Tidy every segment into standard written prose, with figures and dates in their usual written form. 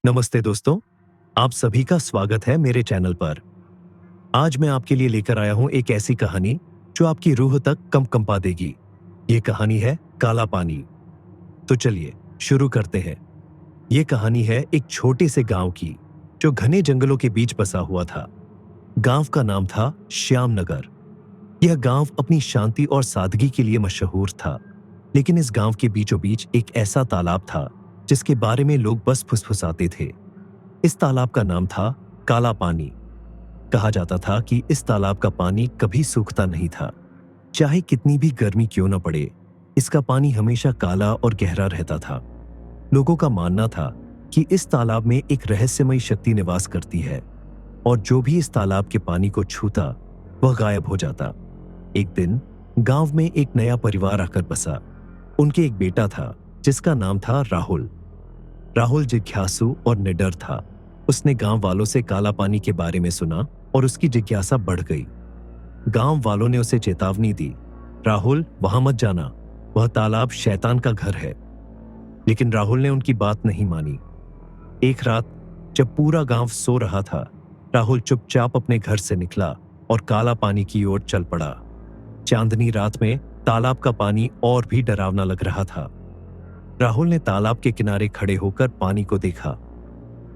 नमस्ते दोस्तों, आप सभी का स्वागत है मेरे चैनल पर। आज मैं आपके लिए लेकर आया हूं एक ऐसी कहानी जो आपकी रूह तक कंपा देगी। ये कहानी है काला पानी। तो चलिए शुरू करते हैं। ये कहानी है एक छोटे से गांव की जो घने जंगलों के बीच बसा हुआ था। गांव का नाम था श्यामनगर। यह गांव अपनी शांति और सादगी के लिए मशहूर था, लेकिन इस गांव के बीचों बीच एक ऐसा तालाब था जिसके बारे में लोग बस फुसफुसाते थे। इस तालाब का नाम था काला पानी। कहा जाता था कि इस तालाब का पानी कभी सूखता नहीं था। चाहे कितनी भी गर्मी क्यों न पड़े, इसका पानी हमेशा काला और गहरा रहता था। लोगों का मानना था कि इस तालाब में एक रहस्यमयी शक्ति निवास करती है और जो भी इस तालाब के पानी को छूता वह गायब हो जाता। एक दिन गांव में एक नया परिवार आकर बसा। उनके एक बेटा था जिसका नाम था राहुल। राहुल जिज्ञासु और निडर था। उसने गांव वालों से काला पानी के बारे में सुना और उसकी जिज्ञासा बढ़ गई। गांव वालों ने उसे चेतावनी दी, राहुल वहां मत जाना, वह तालाब शैतान का घर है। लेकिन राहुल ने उनकी बात नहीं मानी। एक रात जब पूरा गांव सो रहा था, राहुल चुपचाप अपने घर से निकला और काला पानी की ओर चल पड़ा। चांदनी रात में तालाब का पानी और भी डरावना लग रहा था। राहुल ने तालाब के किनारे खड़े होकर पानी को देखा।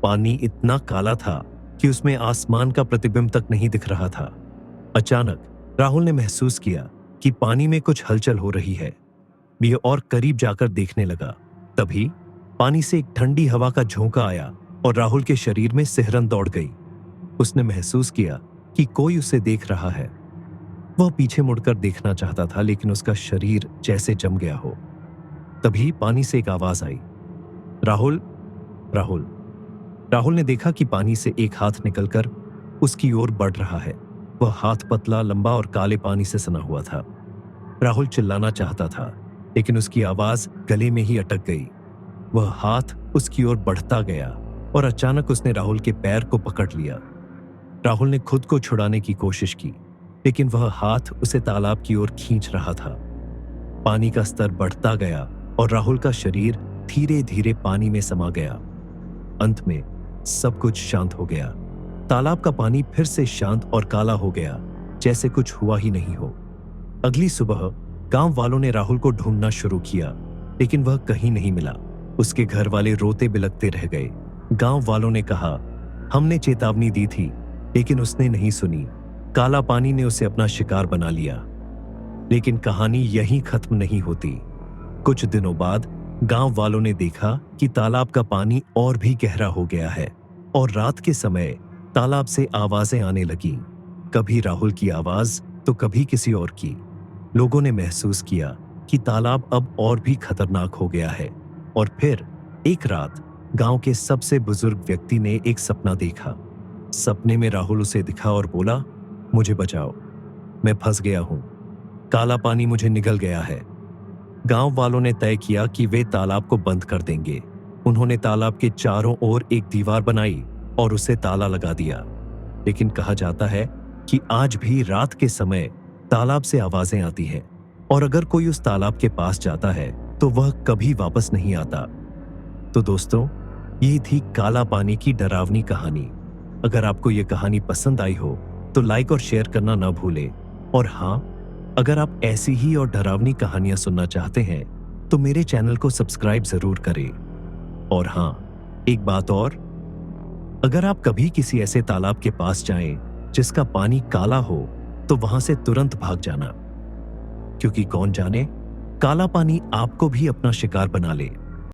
पानी इतना काला था कि उसमें आसमान का प्रतिबिंब तक नहीं दिख रहा था। अचानक राहुल ने महसूस किया कि पानी में कुछ हलचल हो रही है। वह और करीब जाकर देखने लगा। तभी पानी से एक ठंडी हवा का झोंका आया और राहुल के शरीर में सिहरन दौड़ गई। उसने महसूस किया कि कोई उसे देख रहा है। वह पीछे मुड़कर देखना चाहता था, लेकिन उसका शरीर जैसे जम गया हो। तभी पानी से एक आवाज आई, राहुल, राहुल। राहुल ने देखा कि पानी से एक हाथ निकलकर उसकी ओर बढ़ रहा है। वह हाथ पतला, लंबा और काले पानी से सना हुआ था। राहुल चिल्लाना चाहता था, लेकिन उसकी आवाज गले में ही अटक गई। वह हाथ उसकी ओर बढ़ता गया और अचानक उसने राहुल के पैर को पकड़ लिया। राहुल ने खुद को छुड़ाने की कोशिश की, लेकिन वह हाथ उसे तालाब की ओर खींच रहा था। पानी का स्तर बढ़ता गया और राहुल का शरीर धीरे धीरे पानी में समा गया। अंत में सब कुछ शांत हो गया। तालाब का पानी फिर से शांत और काला हो गया, जैसे कुछ हुआ ही नहीं हो। अगली सुबह गांव वालों ने राहुल को ढूंढना शुरू किया, लेकिन वह कहीं नहीं मिला। उसके घर वाले रोते बिलखते रह गए। गांव वालों ने कहा, हमने चेतावनी दी थी, लेकिन उसने नहीं सुनी। काला पानी ने उसे अपना शिकार बना लिया। लेकिन कहानी यहीं खत्म नहीं होती। कुछ दिनों बाद गांव वालों ने देखा कि तालाब का पानी और भी गहरा हो गया है और रात के समय तालाब से आवाजें आने लगीं। कभी राहुल की आवाज तो कभी किसी और की। लोगों ने महसूस किया कि तालाब अब और भी खतरनाक हो गया है। और फिर एक रात गांव के सबसे बुजुर्ग व्यक्ति ने एक सपना देखा। सपने में राहुल उसे दिखा और बोला, मुझे बचाओ, मैं फंस गया हूं, काला पानी मुझे निगल गया है। गांव वालों ने तय किया कि वे तालाब को बंद कर देंगे। उन्होंने तालाब के चारों ओर एक दीवार बनाई और उसे ताला लगा दिया। लेकिन कहा जाता है कि आज भी रात के समय तालाब से आवाजें आती हैं और अगर कोई उस तालाब के पास जाता है तो वह कभी वापस नहीं आता। तो दोस्तों, ये थी काला पानी की डरावनी कहानी। अगर आपको ये कहानी पसंद आई हो तो लाइक और शेयर करना ना भूलें। और हाँ, अगर आप ऐसी ही और डरावनी कहानियां सुनना चाहते हैं तो मेरे चैनल को सब्सक्राइब जरूर करें। और हाँ, एक बात और, अगर आप कभी किसी ऐसे तालाब के पास जाएं जिसका पानी काला हो तो वहां से तुरंत भाग जाना, क्योंकि कौन जाने काला पानी आपको भी अपना शिकार बना ले।